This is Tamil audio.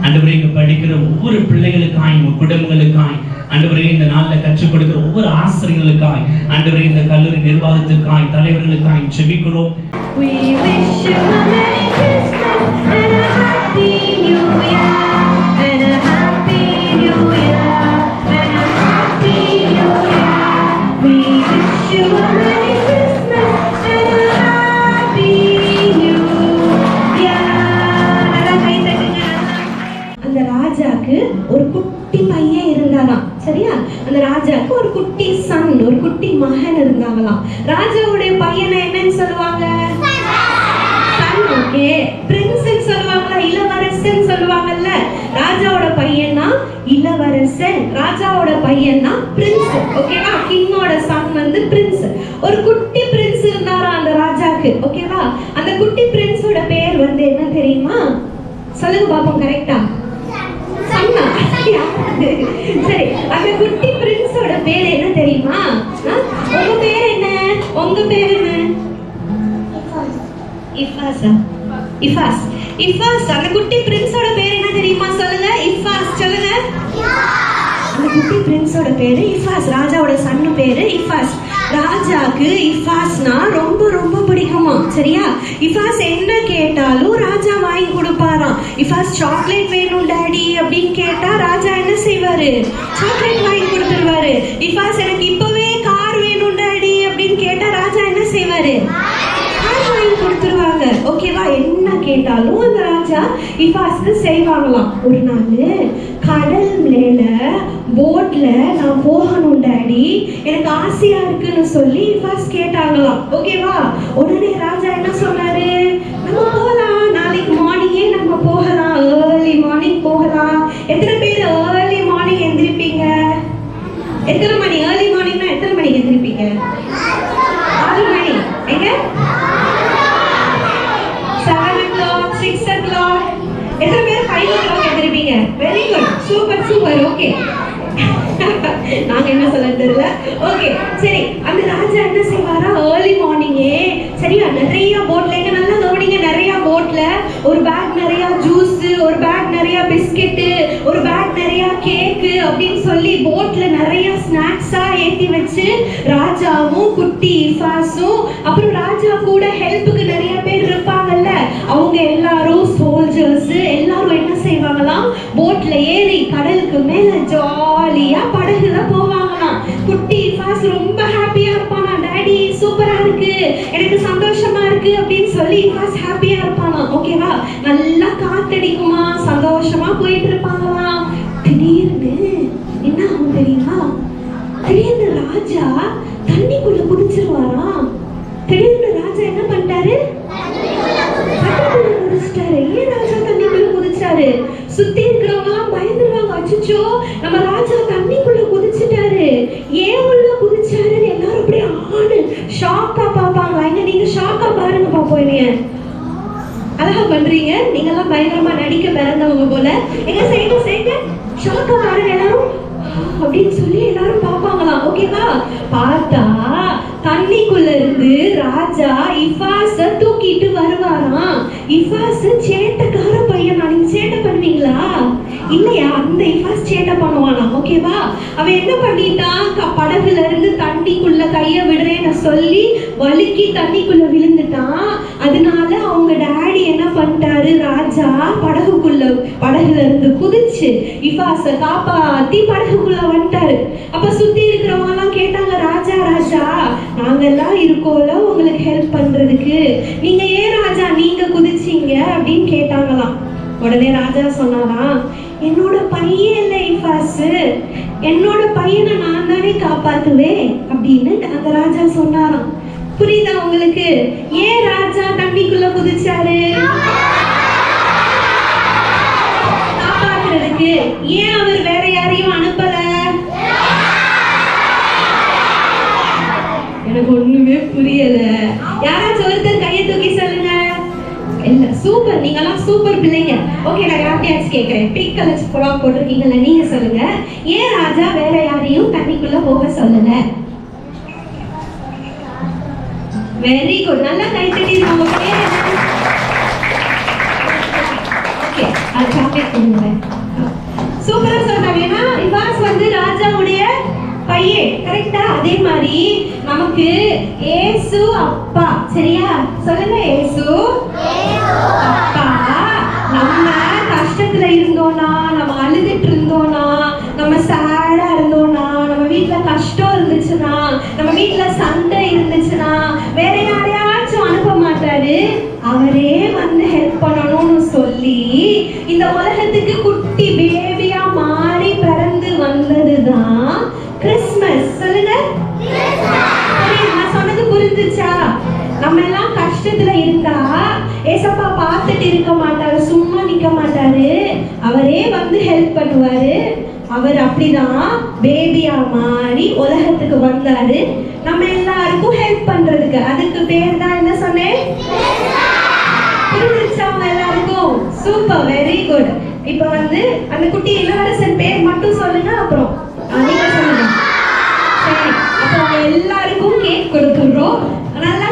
ஆண்டவரே இங்க படிக்கிற ஒவ்வொரு பிள்ளைகளுக்காய், உங்க குடும்பங்களுக்காய், ஆண்டவரே இந்த நாள்ல கற்றுக் கொடுக்கிற ஒவ்வொரு ஆசிரியர்களுக்காய், ஆண்டவரே இந்த கல்லூரி நிர்வாகத்திற்காய், தலைவர்களுக்காய் ஜெபிக்கிறோம். We wish you a Merry Christmas and a Happy New Year and a Happy New Year and a Happy New Year. We wish you a Merry Christmas and a Happy New Year. நல்லா கை தட்டுங்க. அந்த ராஜாக்கு ஒரு குட்டி பையன் இருந்தாராம். சரியா? அந்த ராஜாக்கு ஒரு குட்டி சன், ஒரு குட்டி மகன் இருந்தாங்களாம். ராஜாவுடைய பையனை என்னன்னு சொல்லுவாங்க? சன். ஓகே. பிரின்ஸ்னு சொல்லுவாங்களா? இளவரசன் சொல்லுவாங்கல்ல. ராஜாவோட பையனா இளவரசன், ராஜாவோட பையனா பிரின்ஸ். ஓகேவா? கிங்கோட சன் வந்து பிரின்ஸ். ஒரு குட்டி பிரின்ஸ் இருந்தாரா அந்த ராஜாக்கு. ஓகேவா? அந்த குட்டி பிரின்ஸோட பேர் வந்து என்ன தெரியுமா? சொல்லுங்க பாப்போம். கரெக்டா? சன்னா. சரி, அந்த குட்டி பிரின்ஸோட பேர் என்ன தெரியுமா? உங்க பேர் என்ன? உங்க பேர் என்ன? இஃபாஸ். இஃபாஸ். இஃபாஸ். அந்த குட்டி பிரின்ஸோட பேர் என்ன தெரியுமா? சொல்லுங்க. இஃபாஸ் சொல்லுங்க. அந்த குட்டி பிரின்ஸோட பேரு இஃபாஸ். ராஜாவோட சன்னு பேரு இஃபாஸ். ராஜாக்கு இஃபாஸ்னா ரொம்ப ரொம்ப பிடிக்குமா. சரியா? இஃபாஸ் என்ன கேட்டாலும் ராஜா வாங்கி கொடுப்பாராம். இஃபாஸ் சாக்லேட் வேணும் டாடி அப்படின்னு கேட்டா ராஜா என்ன செய்வாரு? சாக்லேட் வாங்கி கொடுத்துருவாரு. இஃபாஸ் எனக்கு இப்பவே கார் வேணும் டாடி அப்படின்னு கேட்டா ராஜா என்ன செய்வாரு? கார் வாங்கி கொடுத்துருவாங்க. ஓகேவா? என்ன கேட்டாலும் அந்த ராஜா இஃபாஸ்க்கு செய்வாங்களாம். ஒரு நாள் கடல் மேல போட்ல நான் போகணும் டாடி, எனக்கு ஆசையா இருக்குன்னு சொல்லி இஃபாஸ் கேட்டாங்களாம். ஓகேவா? உடனே ராஜா என்ன சொன்னாரு? நம்ம போகலாம், நாளைக்கு மார்னிங்கே நம்ம போகலாம், ஏர்லி மார்னிங் போகலாம். எத்தனை பேர் ஏர்லி மார்னிங் எந்திரிப்பீங்க? எத்தனை மணி? ஏர்லி மார்னிங்னா எத்தனை மணிக்கு எந்திரிப்பீங்க? 6 மணி. எங்க? 7 o'clock, 6 o'clock. எத்தனை பேர் 5 o'clock எந்திரிப்பீங்க? Very good, super super. Okay, நாங்க என்ன சொல்ல தெரியல. ஓகே சரி, அந்த ராஜா என்ன செய்வாரா? ஏர்லி மார்னிங்கே சரியா நிறைய போட்ல, எங்க நல்லா கவனிங்க, நிறைய போட்ல ஒரு பேக் நிறைய ஜூஸ், ஒரு பேக் நிறைய பிஸ்கெட், ஒரு பேக் நிறைய கேக் அப்படின்னு சொல்லி போட்ல நிறைய ஸ்நாக்ஸா ஏத்தி வச்சு ராஜாவும் குட்டி இஃபாஸும் அப்புறம் ராஜா கூட ஹெல்ப்புக்கு நிறைய பேர் இருப்பாங்கல்ல, அவங்க எல்லாரும் சோல்ஜர்ஸ் எல்லாரும் என்ன செய்வாங்களாம்? போட்ல ஏறி கடலுக்கு மேல ஜாலியா படகுல போவாங்களாம். குட்டி இஃபாஸ் ரொம்ப ஹாப்பியா இருப்பானா, டாடி சூப்பரா இருக்கு, எனக்கு சந்தோஷமா இருக்கு அப்படின்னு சொல்லி இஃபாஸ் ஹாப்பியா இருப்பானா. ஓகேவா? நல்லா காத்தடிக்குமா, சந்தோஷமா போயிட்டு இருப்பாங்களாம். திடீர்னு என்ன ஆகும் தெரியுமா? திடீர்னு ராஜா தண்ணிக்குள்ள குதிச்சிருவாராம். திடீர்னு ராஜா என்ன பண்ணிட்டாரு? தண்ணிக்குள்ள குதிச்சிட்டாரு. ஏன் ராஜா தண்ணிக்குள்ள குதிச்சாரு? சுத்தி இருக்கிறவங்க எல்லாம் பயந்துருவாங்க. அச்சச்சோ, நம்ம ராஜா தண்ணிக்குள்ள குதிச்சிட்டாரு, ஏன் உள்ள குதிச்சாருன்னு எல்லாரும் அப்படியே ஆடு ஷாக்கா பாப்பாங்க. எங்க நீங்க ஷாக்கா பாருங்க பாப்போம். என்னைய அழகா பண்றீங்க, நீங்க எல்லாம் பயங்கரமா நடிக்க பிறந்தவங்க போல. எங்க செய்யுங்க செய்யுங்க, ஷாக்கா பாருங்க எல்லாரும் அப்படின்னு சொல்லி எல்லாரும் பாப்பாங்களாம். ஓகேவா? பார்த்தா தண்ணிக்குள்ள இருந்து ராஜா இஃபாஸ தூக்கிட்டு வருவாராம். இஃபாஸ் சேட்டைக்கார பையன். நீங்க சேட்டை பண்ணுவீங்களா? இல்லையா? அந்த இஃபாஸ் சேட்டை பண்ணுவானா. ஓகேவா? அவன் என்ன பண்ணிட்டான்? படகுல இருந்து தண்ணிக்குள்ள கைய விடுறேன்னு சொல்லி வழுக்கி தண்ணிக்குள்ள விழுந்துட்டான். அதனால அவங்க டாடி என்ன பண்ணிட்டாரு? ராஜா படகுல இருந்து குதிச்சு இஃபாஸ காப்பாத்தி படகுக்குள்ள வந்துட்டாரு. அப்ப சுத்தி இருக்கிறவங்க எல்லாம் கேட்டாங்க, ராஜா ராஜா நாங்கெல்லாம் இருக்கோம்ல உங்களுக்கு ஹெல்ப் பண்றதுக்கு, நீங்க ஏன் ராஜா நீங்க குதிச்சீங்க அப்படின்னு கேட்டாங்களாம். உடனே ராஜா சொன்னாராம், என்னோட பையன் இல்ல இஃபாஸ், என்னோட பையனை நான் தானே காப்பாத்துவேன் அப்படின்னு அந்த ராஜா சொன்னாராம். புரியுதா உங்களுக்கு? ஏன் ராஜா தண்ணிக்குள்ள குதிச்சாரு? காப்பாத்துறதுக்கு. ஏன் அவர் வேற யாரையும் அனுப்பல? எனக்கு ஒண்ணுமே புரியல. யாராச்சும் ஒருத்தர் கையை தூக்கி சொல்லுங்க. இல்ல, சூப்பர், நீங்க எல்லாம் சூப்பர் பிள்ளைங்க. ஓகே, நான் யார்கிட்டயாச்சும் கேட்கிறேன். பிங்க் கலர் ஃப்ராக் போட்டிருக்கீங்கல்ல, நீங்க சொல்லுங்க, ஏன் ராஜா வேற யாரையும் தண்ணிக்குள்ள போக சொல்லல? வெரி குட், நல்லா கை தட்டி. உங்க பேர் என்ன? ஓகே அது சாக்லேட் கொடுங்க. சூப்பரா சொன்னாங்க. ஏன்னா ரிவாஸ் வந்து ராஜாவுடைய பையன், கரெக்டா? அதே மாதிரி நமக்கு ஏசு அப்பா, சரியா? சொல்லுங்க, ஏசு அப்பா. நம்ம கஷ்டத்துல இருந்தோம்னா, நம்ம அழுதுட்டு இருந்தோம்னா, நம்ம சேடா இருந்தோம்னா, நம்ம வீட்டுல கஷ்டம் இருந்துச்சுன்னா, நம்ம வீட்டுல சண்டை இருந்துச்சுன்னா, வேற யாரையாச்சும் அனுப்ப மாட்டாரு. அவரே வந்து ஹெல்ப் பண்ணணும்னு சொல்லி இந்த உலகத்துக்கு குட்டி பேபியா மாறி பிறந்து வந்ததுதான் கிறிஸ்மஸ். சொல்லுங்க, நான் சொன்னது புரிஞ்சுச்சா? நம்ம எல்லாம் கஷ்டத்துல இருந்தா ஏசப்பா பார்த்துட்டு இருக்க மாட்டாரு, சும்மா நிக்க மாட்டாரு, அவரே வந்து ஹெல்ப் பண்ணுவாரு. அவர் அப்படிதான் பேபியா மாறி உலகத்துக்கு வந்தாரு, நம்ம எல்லாருக்கும் ஹெல்ப் பண்றதுக்கு. அதுக்கு பேர் தான் என்ன சொன்னேன்? புரிஞ்சுச்சா எல்லாருக்கும்? Super, very good. இப்ப வந்து அந்த குட்டி இளவரசன் பேர் மட்டும் சொல்லுங்க, அப்புறம் நீங்க சொல்லுங்க. சரி, அப்போ எல்லாருக்கும் கேக் கொடுத்துடுறோம். நல்லா